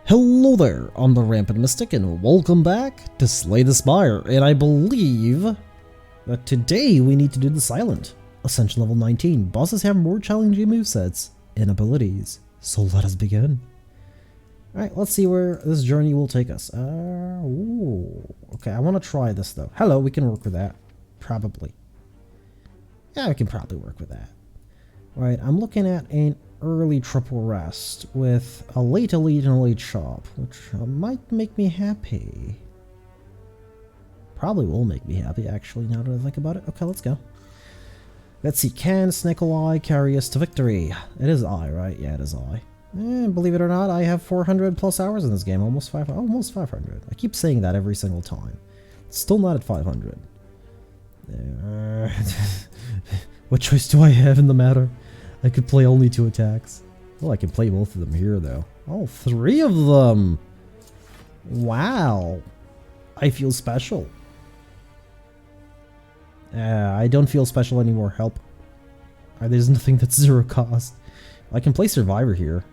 Hello there, I'm the Rampant Mystic and welcome back to Slay the Spire, and I believe that today we need to do the Silent. Ascension level 19. Bosses have more challenging movesets and abilities, so let us begin. Alright, let's see where this journey will take us. Okay, I want to try this though. Hello, we can work with that. Probably. Yeah, we can probably work with that. Alright, I'm looking at an early triple rest with a late elite and a late shop, which might make me happy. Probably will make me happy, actually, now that I think about it. Okay, let's go. Let's see, can Snecko carry us to victory? It is I, right? Yeah, it is I. And believe it or not, I have 400 plus hours in this game, almost 500. I keep saying that every single time. Still not at 500. What choice do I have in the matter? I could play only 2 attacks. Oh, I can play both of them here, though. Oh, 3 of them! Wow. I feel special. I don't feel special anymore. Help. There's nothing that's 0 cost. I can play Survivor here.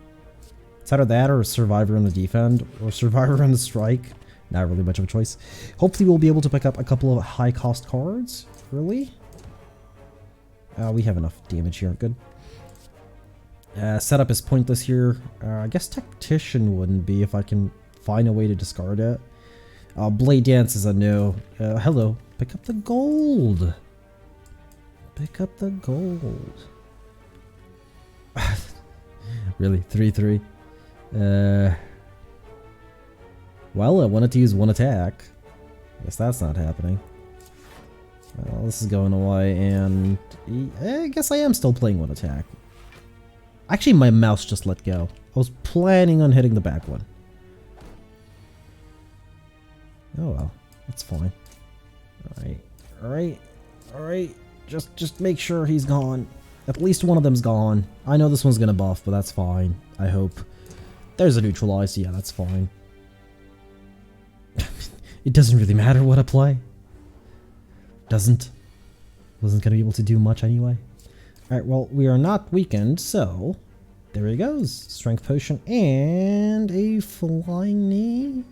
It's either that or Survivor on the defend, or Survivor on the strike. Not really much of a choice. Hopefully we'll be able to pick up a couple of high-cost cards. Really? We have enough damage here. Good. Setup is pointless here. I guess Tactician wouldn't be if I can find a way to discard it. Blade Dance is a no. Hello. Pick up the gold. Pick up the gold. Really? 3-3? Well, I wanted to use 1 attack. Guess that's not happening. Well, this is going away, and I guess I am still playing 1 attack. Actually, my mouse just let go. I was planning on hitting the back one. Oh well, that's fine. Alright. Just make sure he's gone. At least one of them's gone. I know this one's gonna buff, but that's fine. I hope. There's a neutralize, yeah, that's fine. It doesn't really matter what I play. Wasn't gonna be able to do much anyway. Alright, well, we are not weakened, so there he goes. Strength potion and a flying knee.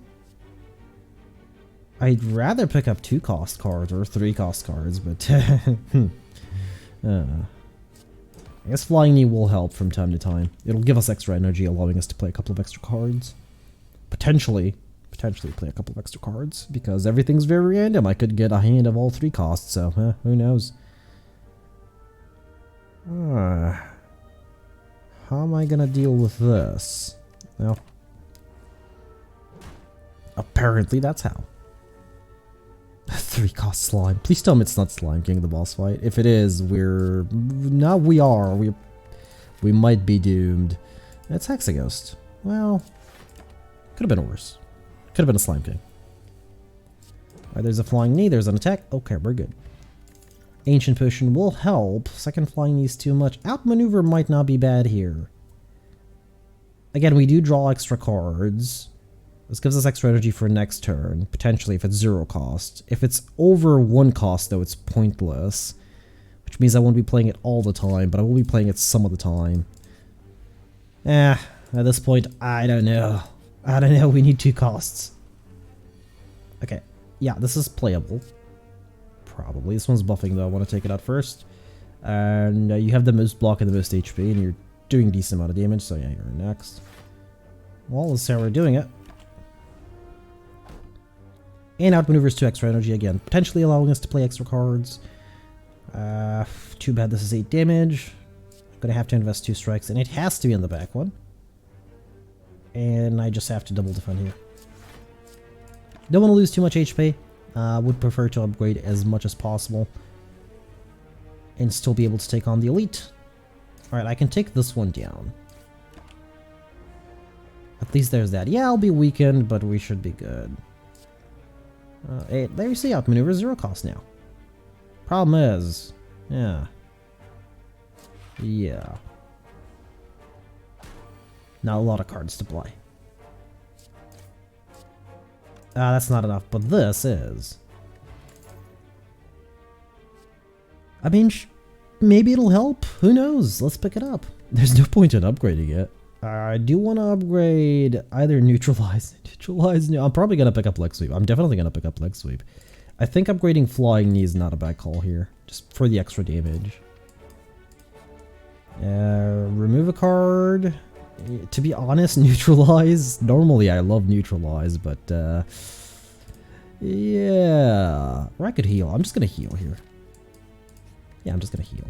I'd rather pick up 2 cost cards or 3 cost cards, but I guess flying knee will help from time to time. It'll give us extra energy, allowing us to play a couple of extra cards. Potentially play a couple of extra cards, because everything's very random. I could get a hand of all 3 costs, so who knows. How am I gonna deal with this? Well, apparently that's how. 3 cost slime. Please tell me it's not Slime King, the boss fight. If it is, we might be doomed. It's Hexaghost. Well, could have been worse. Could have been a Slime King. Alright, there's a flying knee, there's an attack. Okay, we're good. Ancient Potion will help. Second flying knee's too much. Outmaneuver might not be bad here. Again, we do draw extra cards. This gives us extra energy for next turn, potentially if it's 0 cost. If it's over 1 cost, though, it's pointless. Which means I won't be playing it all the time, but I will be playing it some of the time. At this point, I don't know. We need 2 costs. Okay, yeah, this is playable. Probably. This one's buffing, though. I want to take it out first. And you have the most block and the most HP, and you're doing a decent amount of damage, so yeah, you're next. Well, let's see how we're doing it. And outmaneuvers 2 extra energy again, potentially allowing us to play extra cards. Too bad this is 8 damage. I'm gonna have to invest 2 strikes, and it has to be in the back one. And I just have to double defend here. Don't want to lose too much HP. Would prefer to upgrade as much as possible and still be able to take on the elite. Alright, I can take this one down. At least there's that. Yeah, I'll be weakened, but we should be good. There you see, outmaneuver 0 cost now. Problem is, yeah. Not a lot of cards to play. That's not enough, but this is. I mean, maybe it'll help. Who knows? Let's pick it up. There's no point in upgrading it. I do want to upgrade either neutralize. No, I'm probably gonna pick up leg sweep. I'm definitely gonna pick up leg sweep. I think upgrading flying knee is not a bad call here, just for the extra damage. Remove a card. To be honest, neutralize. Normally, I love neutralize, but yeah, or I could heal. I'm just gonna heal here. Yeah, I'm just gonna heal.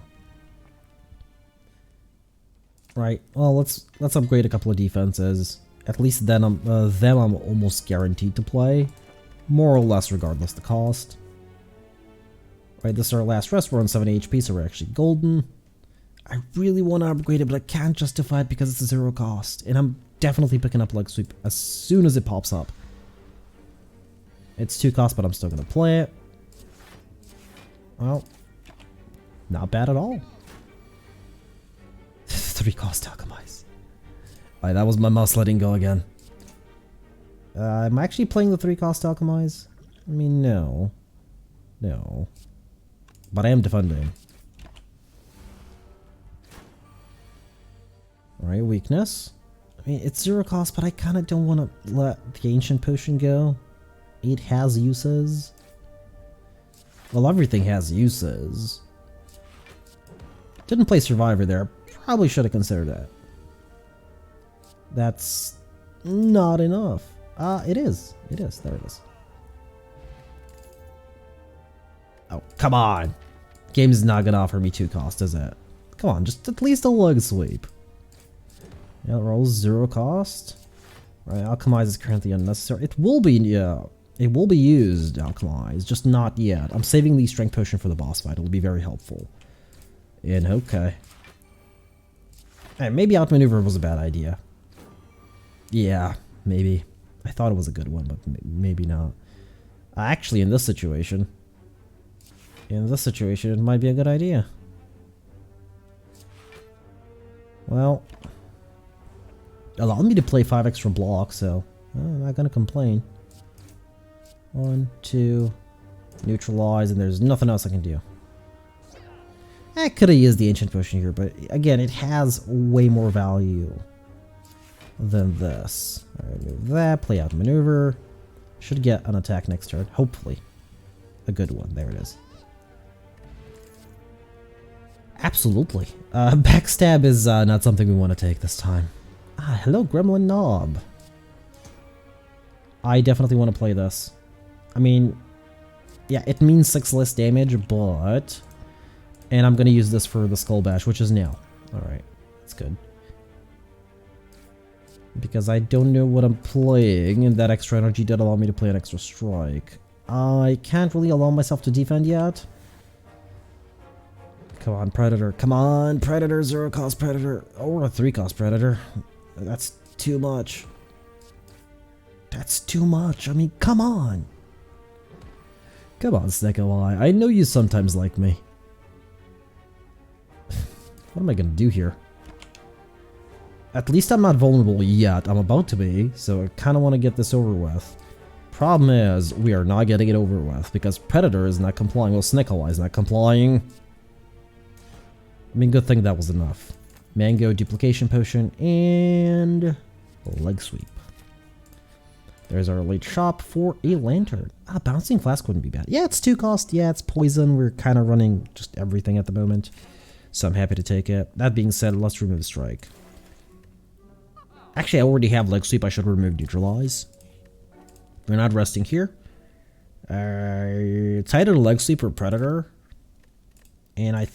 Right. Well, let's upgrade a couple of defenses. At least then I'm almost guaranteed to play, more or less, regardless the cost. Right. This is our last rest. We're on 70 HP, so we're actually golden. I really want to upgrade it, but I can't justify it because it's a 0 cost, and I'm definitely picking up leg sweep as soon as it pops up. It's 2 cost, but I'm still gonna play it. Well, not bad at all. 3 cost alchemize. Alright, that was my mouse letting go again. I'm actually playing the 3 cost alchemize. I mean, no. No. But I am defending. Alright, weakness. I mean, it's 0 cost, but I kind of don't want to let the ancient potion go. It has uses. Well, everything has uses. Didn't play survivor there. Probably should have considered that. That's not enough. It is. It is. There it is. Oh, come on. Game's not gonna offer me 2 cost, is it? Come on, just at least a leg sweep. Yeah, it rolls 0 cost. Right, alchemize is currently unnecessary. It will be, yeah. It will be used, alchemize, just not yet. I'm saving the strength potion for the boss fight. It'll be very helpful. And okay. Hey, maybe outmaneuver was a bad idea. Yeah, maybe. I thought it was a good one, but maybe not. Actually, in this situation, it might be a good idea. Well, allow me to play 5 extra blocks, so I'm not gonna complain. 1, 2, neutralize, and there's nothing else I can do. I could have used the ancient potion here, but again, it has way more value than this. Alright, move that, play out maneuver. Should get an attack next turn, hopefully. A good one, there it is. Absolutely. Backstab is not something we want to take this time. Ah, hello, Gremlin Knob. I definitely want to play this. I mean, yeah, it means 6 less damage, but... And I'm going to use this for the Skull Bash, which is now. Alright, that's good. Because I don't know what I'm playing, and that extra energy did allow me to play an extra strike. I can't really allow myself to defend yet. Come on, Predator. Come on, Predator. 0 cost Predator. Or a 3 cost Predator. That's too much. That's too much. I mean, come on. Come on, Snecko. I know you sometimes like me. What am I gonna do here? At least I'm not vulnerable yet. I'm about to be, so I kind of want to get this over with. Problem is, we are not getting it over with because Predator is not complying. Well, Snecko is not complying. I mean, good thing that was enough. Mango, duplication potion, and leg sweep. There's our late shop for a lantern. Ah, bouncing flask wouldn't be bad. Yeah, it's 2 cost. Yeah, it's poison. We're kind of running just everything at the moment, so I'm happy to take it. That being said, let's remove strike. Actually, I already have leg sweep. I should remove neutralize. We're not resting here. It's either leg sweep or Predator, and I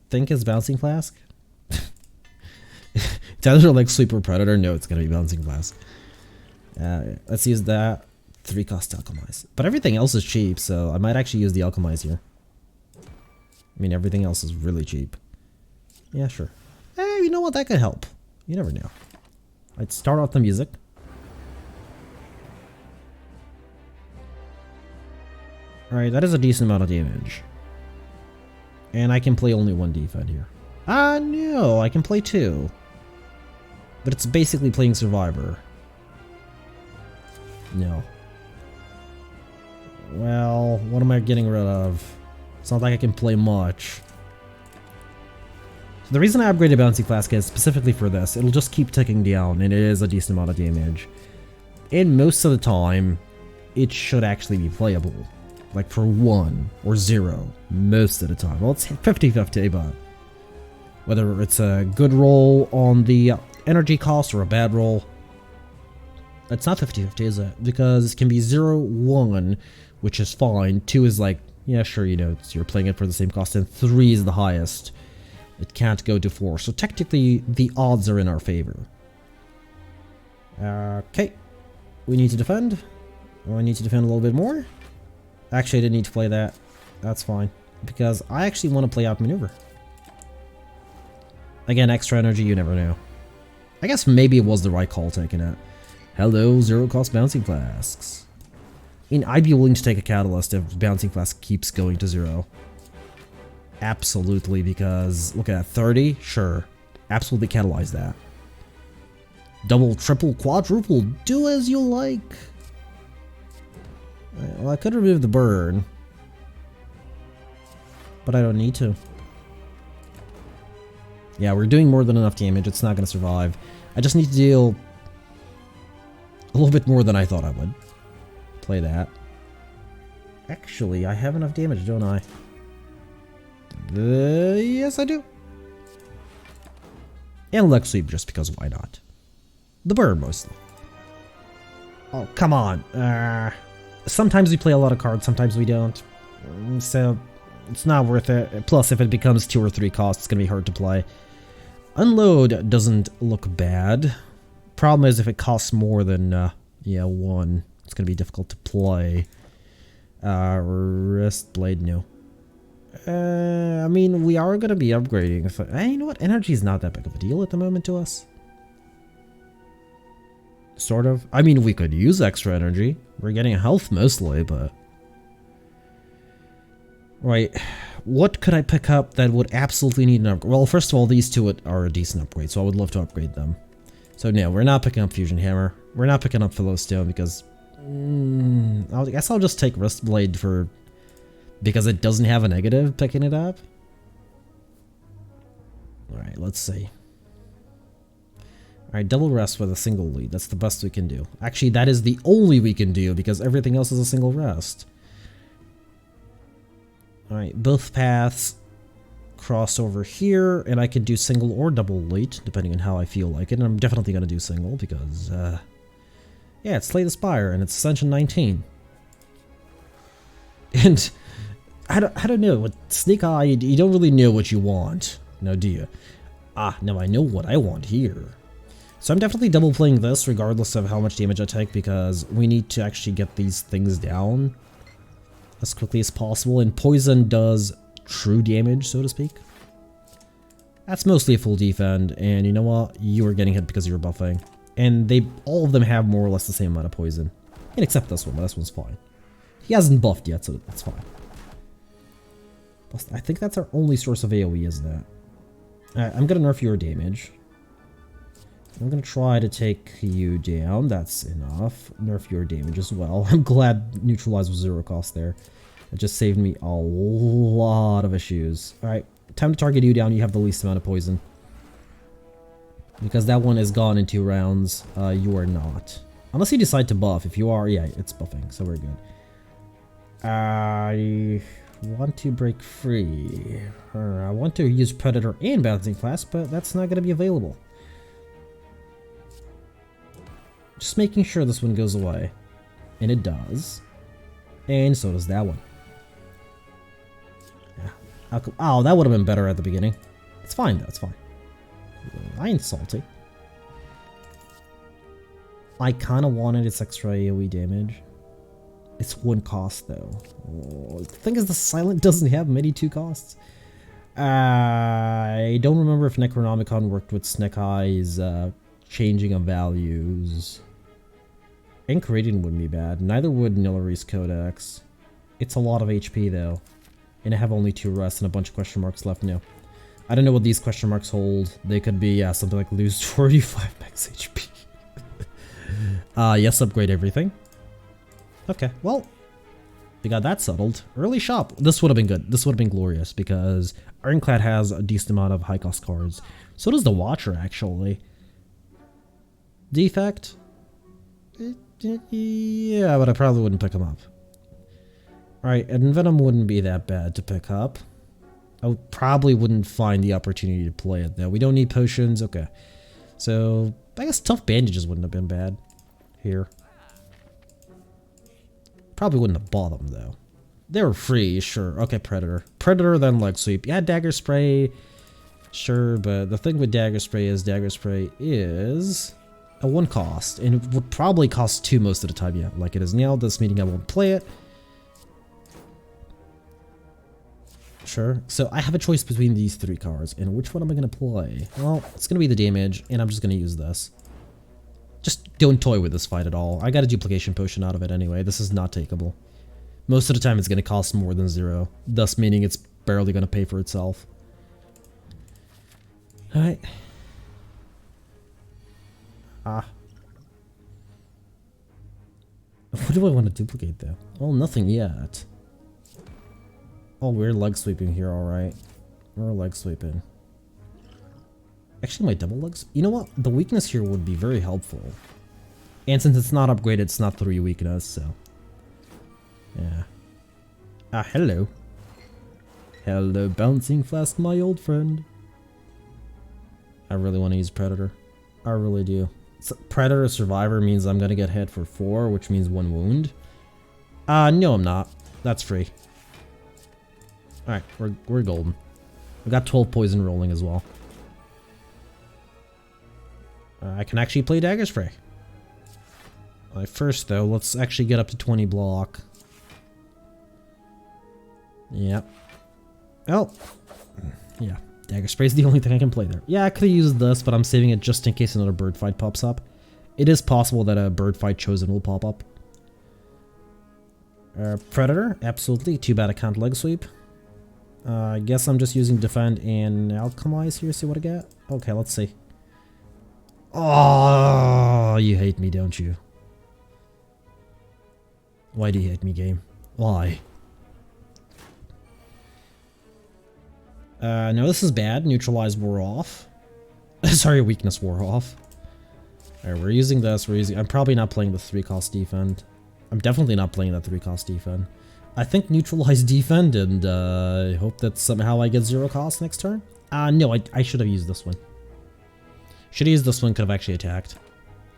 think it's bouncing flask. It's either leg sweep or Predator. No, it's gonna be bouncing flask. Let's use that 3 cost alchemize. But everything else is cheap, so I might actually use the alchemize here. I mean, everything else is really cheap. Yeah, sure. Hey, you know what? That could help. You never know. I'd start off the music. Alright, that is a decent amount of damage. And I can play only 1 defend here. Ah, no, I can play 2. But it's basically playing Survivor. No. Well, what am I getting rid of? It's not like I can play much. So the reason I upgraded Bouncy Flask is specifically for this. It'll just keep ticking down, and it is a decent amount of damage. And most of the time, it should actually be playable. Like for 1 or 0, most of the time. Well, it's 50-50, but whether it's a good roll on the energy cost or a bad roll, it's not 50-50, is it? Because it can be 0-1, which is fine. 2 is like, yeah, sure, you know, you're playing it for the same cost, and 3 is the highest. It can't go to 4, so technically the odds are in our favor. Okay, we need to defend. Oh, I need to defend a little bit more. Actually, I didn't need to play that. That's fine, because I actually want to play outmaneuver. Again, extra energy, you never know. I guess maybe it was the right call taking it. Hello, 0-cost bouncing flasks. I mean, I'd be willing to take a catalyst if bouncing flask keeps going to 0. Absolutely, because look at that, 30, sure, absolutely catalyze that. Double, triple, quadruple, do as you like. Well, I could remove the burn, but I don't need to. Yeah, we're doing more than enough damage. It's not going to survive. I just need to deal a little bit more than I thought I would. Play that. Actually, I have enough damage, don't I? Yes, I do. And leg sweep, just because why not? The burn, mostly. Oh, come on. Sometimes we play a lot of cards, sometimes we don't. So, it's not worth it. Plus, if it becomes 2 or 3 costs, it's going to be hard to play. Unload doesn't look bad. Problem is, if it costs more than, yeah, 1, it's going to be difficult to play. Wrist blade, no. I mean, we are going to be upgrading. So, you know what? Energy is not that big of a deal at the moment to us. Sort of. I mean, we could use extra energy. We're getting health mostly, but... Right. What could I pick up that would absolutely need an upgrade? Well, first of all, these two are a decent upgrade, so I would love to upgrade them. So no, we're not picking up Fusion Hammer. We're not picking up Philostone because... I guess I'll just take Wrist Blade for... because it doesn't have a negative picking it up. Alright, let's see. Alright, double rest with a single lead. That's the best we can do. Actually, that is the only we can do because everything else is a single rest. Alright, both paths cross over here, and I can do single or double lead, depending on how I feel like it. And I'm definitely going to do single because, yeah, it's Slay the Spire, and it's Ascension 19. And... I don't know, with Snake Eye, you don't really know what you want, now do you? Ah, now I know what I want here. So I'm definitely double playing this regardless of how much damage I take because we need to actually get these things down as quickly as possible, and poison does true damage, so to speak. That's mostly a full defend, and you know what? You are getting hit because you're buffing. And all of them have more or less the same amount of poison. And except this one, but this one's fine. He hasn't buffed yet, so that's fine. I think that's our only source of AoE, isn't it? Alright, I'm gonna nerf your damage. I'm gonna try to take you down. That's enough. Nerf your damage as well. I'm glad Neutralize was 0 cost there. It just saved me a lot of issues. Alright, time to target you down. You have the least amount of poison. Because that one is gone in 2 rounds. You are not. Unless you decide to buff. If you are, yeah, it's buffing, so we're good. I want to break free. I want to use Predator and Bouncing Flask, but that's not going to be available. Just making sure this one goes away. And it does. And so does that one. Yeah. Oh, that would have been better at the beginning. It's fine though, it's fine. I ain't salty. I kind of wanted its extra AoE damage. It's 1 cost though. Oh, the thing is, the Silent doesn't have many 2 costs. I don't remember if Necronomicon worked with Snecko's changing of values. Incretin wouldn't be bad. Neither would Nilari's Codex. It's a lot of HP though. And I have only 2 rests and a bunch of question marks left now. I don't know what these question marks hold. They could be something like lose 45 max HP. Yes, upgrade everything. Okay, well, we got that settled. Early shop. This would have been good. This would have been glorious because Ironclad has a decent amount of high cost cards. So does the Watcher, actually. Defect? Yeah, but I probably wouldn't pick him up. Alright, and Venom wouldn't be that bad to pick up. I probably wouldn't find the opportunity to play it, though. We don't need potions. Okay. So, I guess Tough Bandages wouldn't have been bad here. Probably wouldn't have bought them, though. They were free, sure. Okay, Predator. Predator, then Leg Sweep. Yeah, Dagger Spray. Sure, but the thing with Dagger Spray is a 1 cost, and it would probably cost 2 most of the time, yeah, like it is now. This meaning I won't play it. Sure, so I have a choice between these 3 cards, and which one am I going to play? Well, it's going to be the damage, and I'm just going to use this. Just don't toy with this fight at all. I got a duplication potion out of it anyway. This is not takeable. Most of the time it's going to cost more than 0, thus meaning it's barely going to pay for itself. Alright. What do I want to duplicate though? Oh, nothing yet. Oh, we're leg sweeping here, alright. We're leg sweeping. Actually, my double legs. You know what? The weakness here would be very helpful. And since it's not upgraded, it's not 3 weakness, so. Yeah. Hello. Hello, Bouncing Flask, my old friend. I really want to use Predator. I really do. Predator Survivor means I'm gonna get hit for 4, which means 1 wound. No, I'm not. That's free. Alright, we're golden. We got 12 poison rolling as well. I can actually play Dagger Spray. First though, let's actually get up to 20 block. Yep. Oh. Yeah. Dagger Spray is the only thing I can play there. Yeah, I could have used this, but I'm saving it just in case another bird fight pops up. It is possible that a bird fight chosen will pop up. Predator, absolutely. Too bad I can't leg sweep. I guess I'm just using defend and alchemize here, see what I get. Okay, let's see. Oh, you hate me, don't you? Why do you hate me, game? Why? No, this is bad. Neutralize wore off. Sorry, weakness wore off. Alright, we're using this. I'm probably not playing the 3-cost defend. I'm definitely not playing that 3-cost defend. I think neutralize defend, and I hope that somehow I get 0 cost next turn. No, I should have used this one. Should have used this one, could have actually attacked.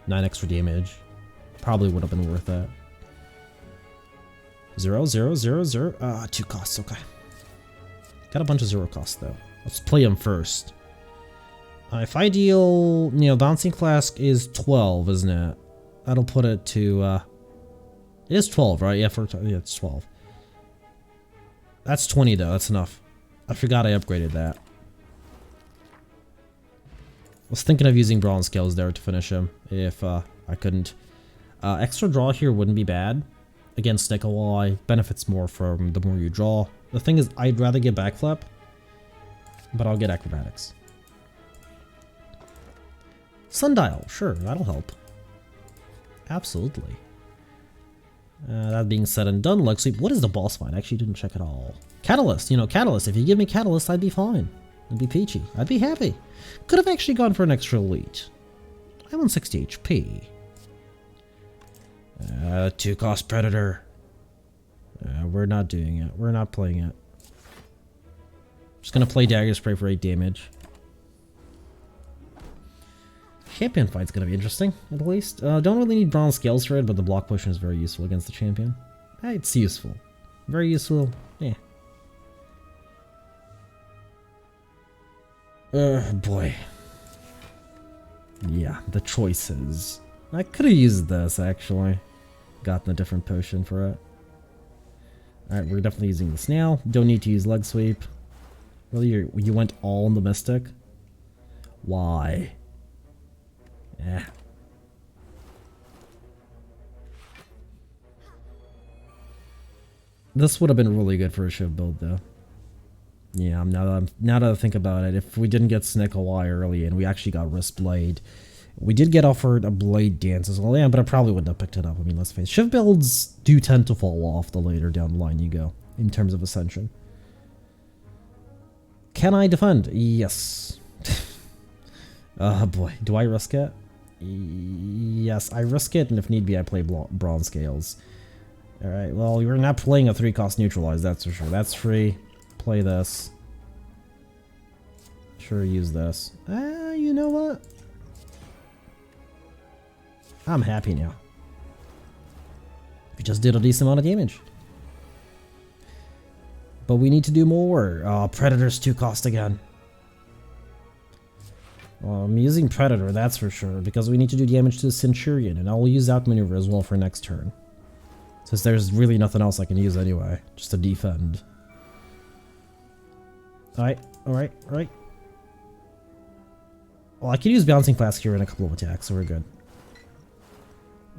9 extra damage. Probably would have been worth it. 0, 0, 0, 0. 2 costs, okay. Got a bunch of 0 costs though. Let's play them first. If I deal, Bouncing Flask is 12, isn't it? That'll put it to, it is 12, right? Yeah, yeah, it's 12. That's 20 though, that's enough. I forgot I upgraded that. I was thinking of using Bronze Scales there to finish him, if I couldn't. Extra draw here wouldn't be bad. Against Snecko benefits more from the more you draw. The thing is, I'd rather get Backflip, but I'll get Acrobatics. Sundial, sure, that'll help. Absolutely. That being said and done, Leg Sweep. What is the boss fight? I actually didn't check at all. Catalyst, Catalyst. If you give me Catalyst, I'd be fine. I'd be peachy. I'd be happy. Could have actually gone for an extra elite. I'm on 60 HP. 2-cost Predator. We're not doing it. We're not playing it. Just gonna play Dagger Spray for 8 damage. Champion fight's gonna be interesting, at least. Don't really need Bronze Scales for it, but the block potion is very useful against the champion. It's useful. Very useful. Yeah. Boy. Yeah, the choices. I could have used this, actually. Gotten a different potion for it. Alright, we're definitely using the snail. Don't need to use leg sweep. Really, you went all in the mystic? Why? Yeah. This would have been really good for a shiv build, though. Yeah, now that I think about it, if we didn't get Snecko early and we actually got Wrist Blade, We did get offered a Blade Dance as well, yeah, but I probably wouldn't have picked it up. I mean, let's face it. Shift builds do tend to fall off the later down the line you go, in terms of Ascension. Can I defend? Yes. Oh boy, do I risk it? Yes, I risk it, and if need be, I play Bronze Scales. Alright, well, you're not playing a 3-cost Neutralize, that's for sure. That's free. Play this. Sure, use this. You know what? I'm happy now. We just did a decent amount of damage. But we need to do more. Oh, Predator's 2-cost again. Well, I'm using Predator, that's for sure, because we need to do damage to the Centurion, and I'll use Outmaneuver as well for next turn. Since there's really nothing else I can use anyway, just to defend. Alright, alright, alright. Well, I can use Bouncing Flask here in a couple of attacks, so we're good.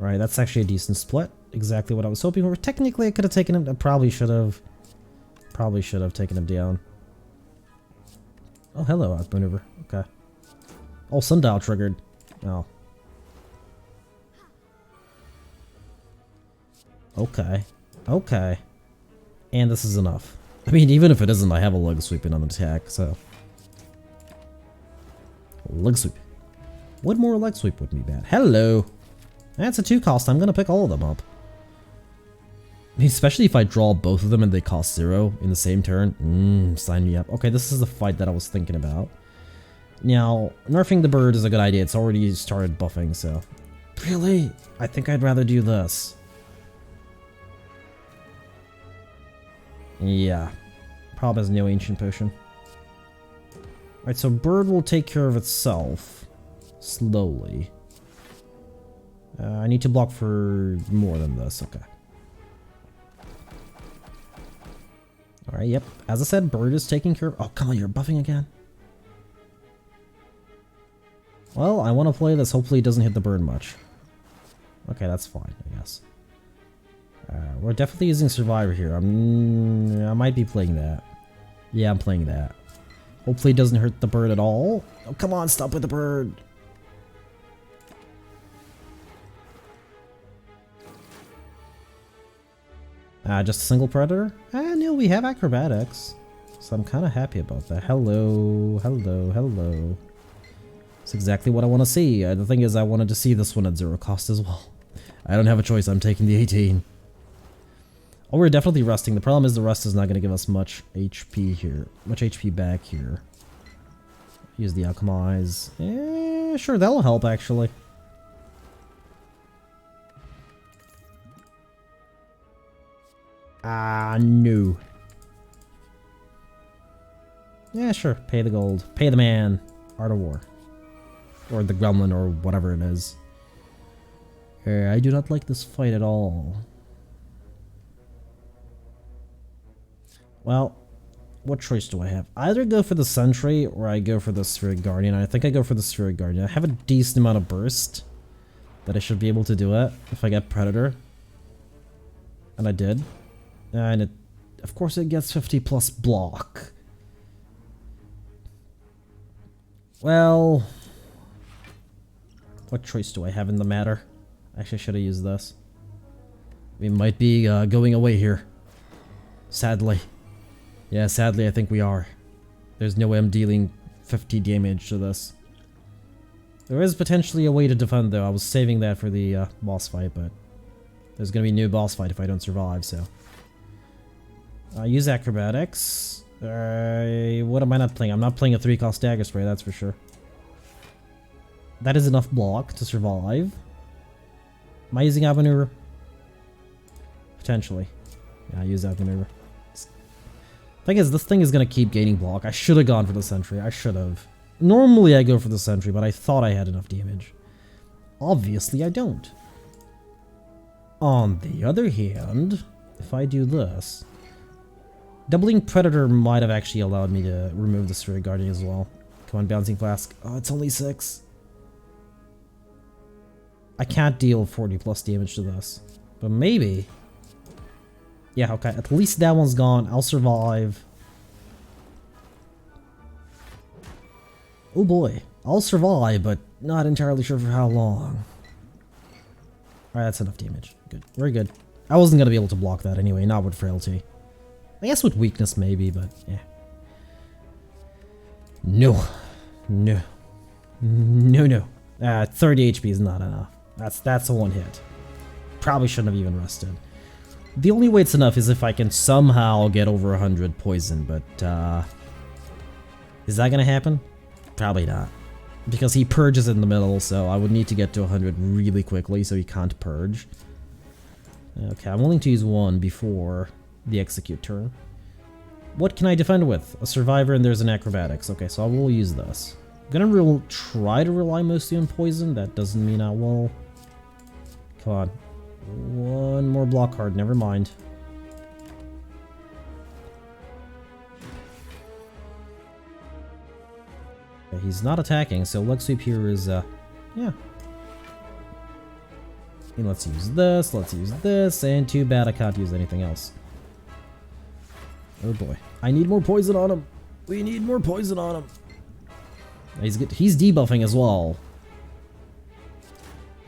Alright, that's actually a decent split. Exactly what I was hoping for. Technically, I could have taken him. I probably should have. Probably should have taken him down. Oh, hello, Outmaneuver. Okay. Oh, Sundial triggered. Oh. Okay. Okay. And this is enough. I mean, even if it isn't, I have a leg sweeping on the attack, so. Leg sweep. What more leg sweep would be bad? Hello! That's a 2-cost. I'm gonna pick all of them up. I mean, especially if I draw both of them and they cost 0 in the same turn. Sign me up. Okay, this is the fight that I was thinking about. Now, nerfing the bird is a good idea. It's already started buffing, so. Really? I think I'd rather do this. Yeah. Prob has no Ancient Potion. Alright, so bird will take care of itself. Slowly. I need to block for more than this. Okay. Alright, yep. As I said, bird is taking care of... Oh, come on, you're buffing again. Well, I want to play this. Hopefully it doesn't hit the bird much. Okay, that's fine, I guess. We're definitely using Survivor here. I might be playing that. Yeah, I'm playing that. Hopefully it doesn't hurt the bird at all. Oh, come on, stop with the bird. Just a single Predator? No, we have Acrobatics. So I'm kind of happy about that. Hello, hello, hello. That's exactly what I want to see. The thing is, I wanted to see this one at 0 cost as well. I don't have a choice. I'm taking the 18. Oh, we're definitely resting. The problem is the rest is not going to give us much HP here. Much HP back here. Use the Alchemize. Sure, that'll help, actually. No. Yeah, sure. Pay the gold. Pay the man. Art of War. Or the gremlin, or whatever it is. I do not like this fight at all. Well, what choice do I have? Either go for the Sentry, or I go for the Spheric Guardian. I think I go for the Spheric Guardian. I have a decent amount of burst that I should be able to do it if I get Predator. And I did. And it, of course, it gets 50 plus block. Well, what choice do I have in the matter? Actually, I should have used this. We might be going away here. Sadly. Yeah, sadly, I think we are. There's no way I'm dealing 50 damage to this. There is potentially a way to defend, though. I was saving that for the boss fight, but there's going to be a new boss fight if I don't survive, so. Use Acrobatics. What am I not playing? I'm not playing a 3-cost Dagger Spray, that's for sure. That is enough block to survive. Am I using Outmaneuver? Potentially. Yeah, I use Outmaneuver. Thing is, this thing is going to keep gaining block. I should have gone for the Sentry. I should have. Normally I go for the Sentry, but I thought I had enough damage. Obviously I don't. On the other hand, if I do this... Doubling Predator might have actually allowed me to remove the Spheric Guardian as well. Come on, Bouncing Flask. Oh, it's only 6. I can't deal 40 plus damage to this. But maybe... Yeah, okay. At least that one's gone. I'll survive. Oh boy. I'll survive, but not entirely sure for how long. Alright, that's enough damage. Good. Very good. I wasn't going to be able to block that anyway, not with frailty. I guess with weakness maybe, but yeah. No. No. No, no. 30 HP is not enough. That's a one hit. Probably shouldn't have even rested. The only way it's enough is if I can somehow get over 100 poison, but is that gonna happen? Probably not. Because he purges in the middle, so I would need to get to 100 really quickly, so he can't purge. Okay, I'm willing to use one before the execute turn. What can I defend with? A survivor and there's an acrobatics. Okay, so I will use this. I'm gonna try to rely mostly on poison. That doesn't mean I will. Come on. One more block card, never mind. Okay, he's not attacking, so leg sweep here is, yeah. And let's use this, and too bad I can't use anything else. Oh boy. I need more poison on him. We need more poison on him. He's debuffing as well.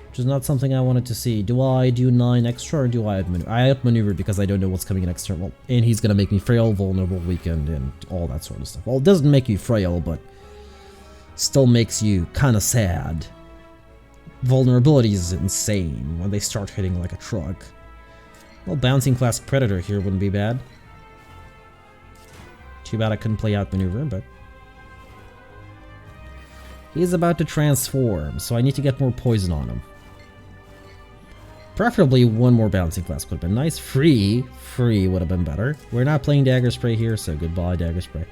Which is not something I wanted to see. Do I do 9 extra or do I outmaneuver? I outmaneuver because I don't know what's coming next turn. Well, and he's gonna make me frail, vulnerable, weakened, and all that sort of stuff. Well, it doesn't make you frail, but still makes you kind of sad. Vulnerability is insane when they start hitting like a truck. Well, bouncing classic predator here wouldn't be bad. Too bad I couldn't play outmaneuver, but he's about to transform, so I need to get more poison on him. Preferably one more bouncing class would have been nice. Free would have been better. We're not playing dagger spray here, so goodbye dagger spray.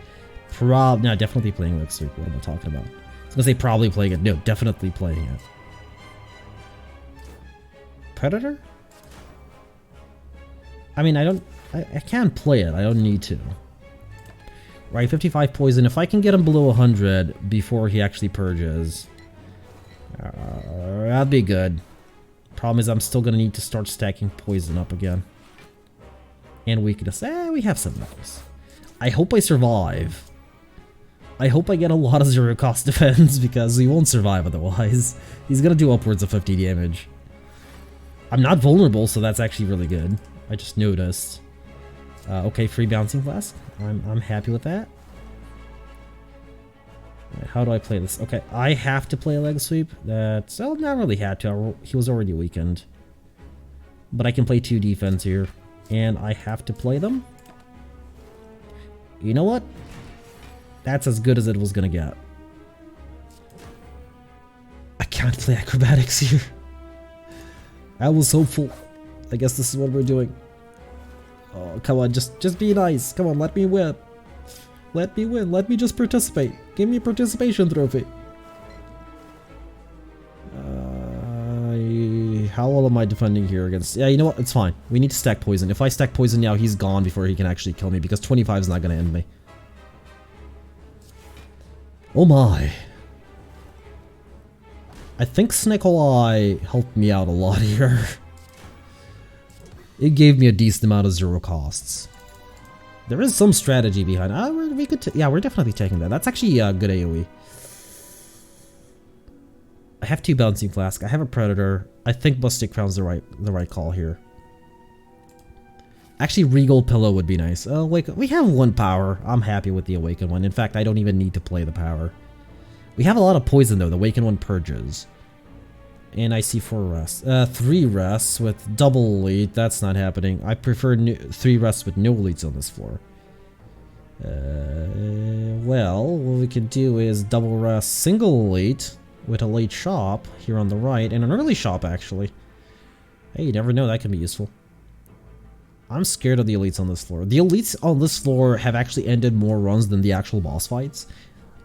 No, definitely playing leg sweep. What am I talking about? I was gonna say probably playing it. No, definitely playing it. Predator? I mean, I can't play it. I don't need to. Right, 55 poison. If I can get him below 100 before he actually purges, that'd be good. Problem is I'm still going to need to start stacking poison up again. And weakness. We have some levels. I hope I survive. I hope I get a lot of zero cost defense because he won't survive otherwise. He's going to do upwards of 50 damage. I'm not vulnerable, so that's actually really good. I just noticed. Okay, free bouncing flask. I'm happy with that. How do I play this? Okay, I have to play a leg sweep. That's... well, not really had to. He was already weakened. But I can play 2 defense here. And I have to play them. You know what? That's as good as it was gonna get. I can't play acrobatics here. I was hopeful. I guess this is what we're doing. Oh, come on, just be nice. Come on, let me win. Let me win. Let me just participate. Give me a participation trophy. How well am I defending here against... yeah, you know what? It's fine. We need to stack poison. If I stack poison now, he's gone before he can actually kill me because 25 is not going to end me. Oh my. I think Snecko helped me out a lot here. It gave me a decent amount of zero costs. There is some strategy behind it. We could yeah, we're definitely taking that. That's actually a good AoE. I have 2 bouncing flask. I have a predator. I think Bustic Crown's the right call here. Actually, Regal Pillow would be nice. We have 1 power. I'm happy with the Awakened one. In fact, I don't even need to play the power. We have a lot of poison though. The Awakened one purges. And I see 4 rests. 3 rests with double elite. That's not happening. I prefer 3 rests with no elites on this floor. Well, what we can do is double rest single elite with a late shop here on the right, and an early shop actually. Hey, you never know, that can be useful. I'm scared of the elites on this floor. The elites on this floor have actually ended more runs than the actual boss fights.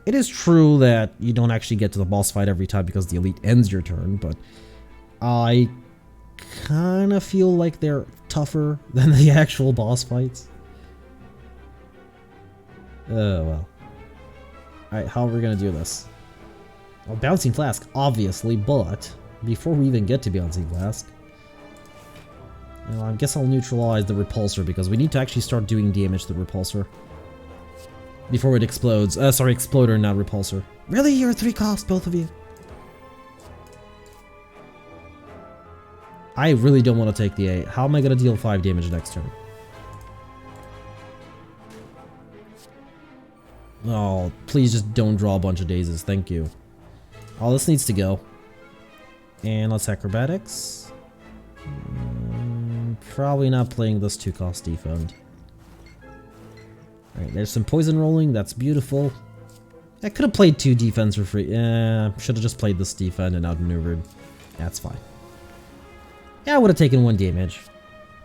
It is true that you don't actually get to the boss fight every time because the elite ends your turn, but I kind of feel like they're tougher than the actual boss fights. Oh well. Alright, how are we gonna do this? Well, Bouncing Flask, obviously, but before we even get to Bouncing Flask, you know, I guess I'll neutralize the Repulsor because we need to actually start doing damage to the Repulsor. before it explodes. Sorry, Exploder, not Repulsor. Really? You're 3 cost, both of you? I really don't want to take the 8. How am I going to deal 5 damage next turn? Oh, please just don't draw a bunch of dazes. Thank you. All this needs to go. And let's acrobatics. Probably not playing this 2-cost defend. Alright, there's some poison rolling. That's beautiful. I could have played 2 defense for free. Should have just played this defend and outmaneuvered. That's fine. Yeah, I would have taken 1 damage.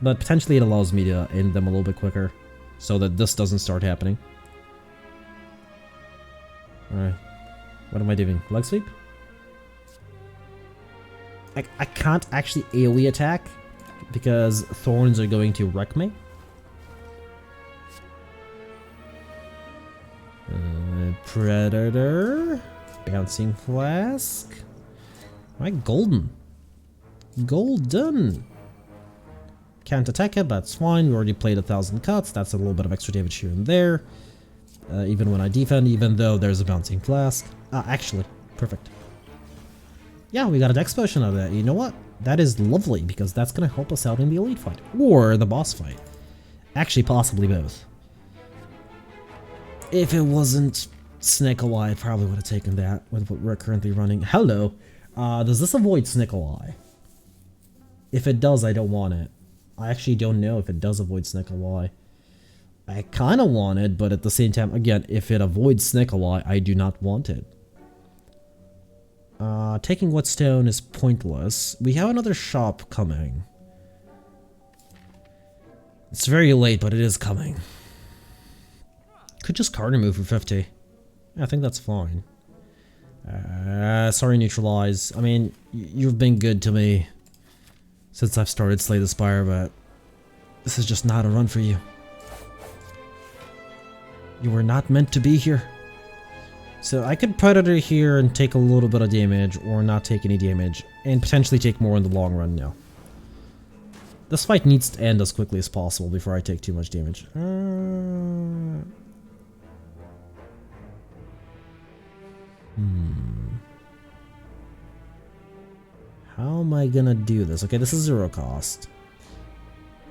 But potentially it allows me to end them a little bit quicker. So that this doesn't start happening. Alright. What am I doing? Leg sweep? I can't actually AoE attack because thorns are going to wreck me. Predator. Bouncing flask. Alright, golden. Golden. Can't attack it, but it's fine. We already played 1,000 cuts. That's a little bit of extra damage here and there. Even when I defend, even though there's a bouncing flask. Actually, perfect. Yeah, we got a dex potion out of that. You know what? That is lovely, because that's going to help us out in the elite fight. Or the boss fight. Actually, possibly both. If it wasn't Snecko, I probably would have taken that with what we're currently running. Hello. Does this avoid Snecko? If it does, I don't want it. I actually don't know if it does avoid Snecko. I kind of want it, but at the same time, again, if it avoids Snecko, I do not want it. Taking Whetstone is pointless. We have another shop coming. It's very late, but it is coming. Could just card remove for 50. I think that's fine. Sorry, neutralize. I mean, you've been good to me since I've started Slay the Spire, but this is just not a run for you. You were not meant to be here. So I could Predator here and take a little bit of damage, or not take any damage, and potentially take more in the long run now. This fight needs to end as quickly as possible before I take too much damage. How am I gonna do this? Okay, this is 0 cost.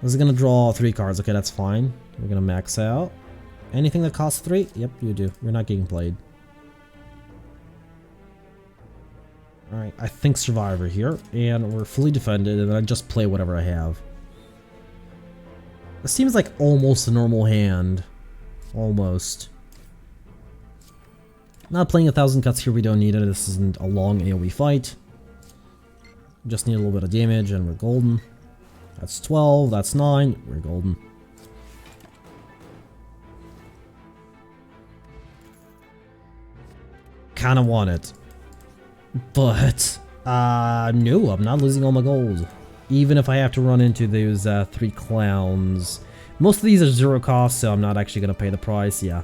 This is gonna draw 3 cards. Okay, that's fine. We're gonna max out. Anything that costs 3? Yep, you do. You're not getting played. Alright, I think Survivor here, and we're fully defended, and I just play whatever I have. This seems like almost a normal hand. Almost. Not playing 1,000 cuts here, we don't need it. This isn't a long AoE fight. Just need a little bit of damage, and we're golden. That's 12, that's 9, we're golden. Kinda want it. But, no, I'm not losing all my gold. Even if I have to run into those 3 clowns. Most of these are 0 cost, so I'm not actually gonna pay the price, yeah.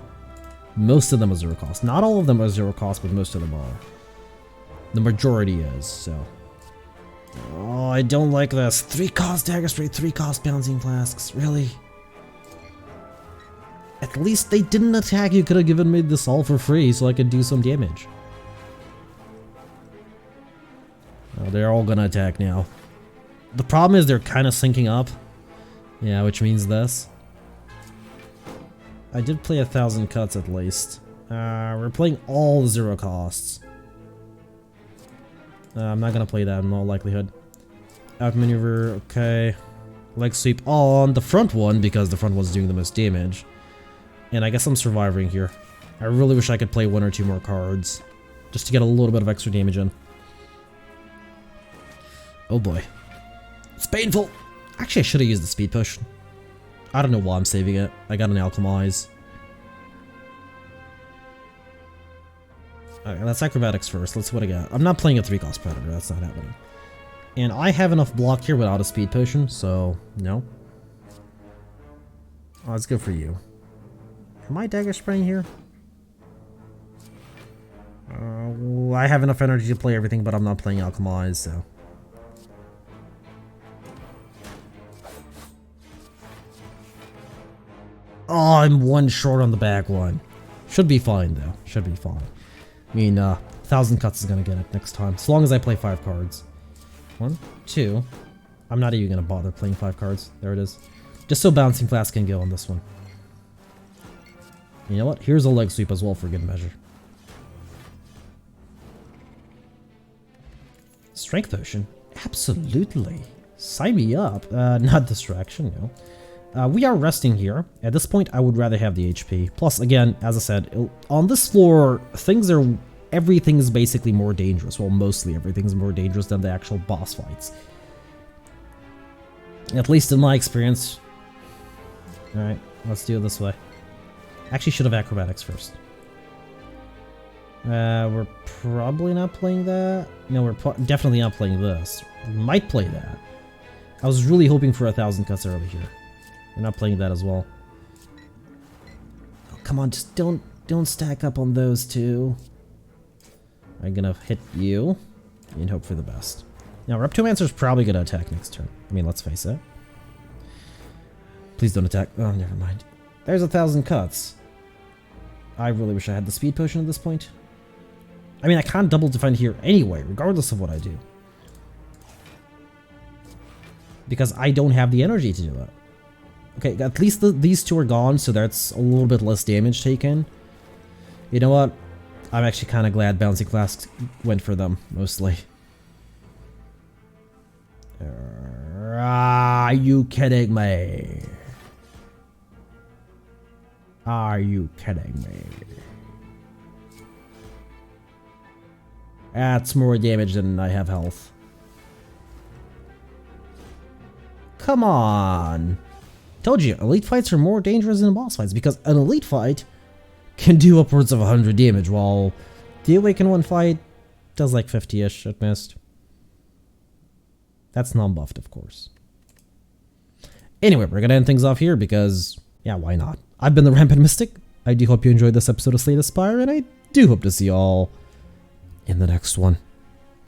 Most of them are 0 cost. Not all of them are 0 cost, but most of them are. The majority is, so. Oh, I don't like this. 3 cost dagger spray, 3 cost bouncing flasks, really? At least they didn't attack. You could have given me this all for free so I could do some damage. Oh, they're all gonna attack now. The problem is they're kind of syncing up. Yeah, which means this. I did play 1,000 cuts at least. We're playing all the 0 costs. I'm not gonna play that in all likelihood. Outmaneuver, okay. Leg sweep on the front one because the front one's doing the most damage. And I guess I'm surviving here. I really wish I could play 1 or 2 more cards. Just to get a little bit of extra damage in. Oh boy. It's painful! Actually, I should have used the speed push. I don't know why I'm saving it. I got an alchemize. Alright, let's acrobatics first. Let's see what I got. I'm not playing a 3 cost predator. That's not happening. And I have enough block here without a speed potion, so no. Oh, that's good for you. Am I dagger spraying here? Well, I have enough energy to play everything, but I'm not playing alchemize, so. Oh, I'm 1 short on the back one. Should be fine, though. Should be fine. I mean, 1,000 cuts is gonna get it next time. As long as I play 5 cards. 1, 2. I'm not even gonna bother playing 5 cards. There it is. Just so Bouncing Flask can go on this one. You know what? Here's a leg sweep as well for good measure. Strength Potion? Absolutely. Sign me up. Not Distraction, no. We are resting here. At this point, I would rather have the HP. Plus, again, as I said, on this floor, everything is basically more dangerous. Well, mostly everything's more dangerous than the actual boss fights. At least in my experience. Alright, let's do it this way. Actually, should have acrobatics first. We're probably not playing that. No, we're definitely not playing this. We might play that. I was really hoping for 1,000 cuts early here. We're not playing that as well. Oh, come on, just don't stack up on those two. I'm gonna hit you and hope for the best. Now, Reptomancer's probably gonna attack next turn. I mean, let's face it. Please don't attack. Oh, never mind. There's 1,000 cuts. I really wish I had the speed potion at this point. I mean, I can't double defend here anyway, regardless of what I do. Because I don't have the energy to do it. Okay, at least these two are gone, so that's a little bit less damage taken. You know what? I'm actually kind of glad Bouncing Flask went for them, mostly. Are you kidding me? Are you kidding me? That's more damage than I have health. Come on. Told you, elite fights are more dangerous than boss fights because an elite fight can do upwards of 100 damage while the Awaken 1 fight does like 50-ish at best. That's non-buffed, of course. Anyway, we're gonna end things off here because, yeah, why not? I've been the Rampant Mystic. I do hope you enjoyed this episode of Slay the Spire, and I do hope to see you all in the next one.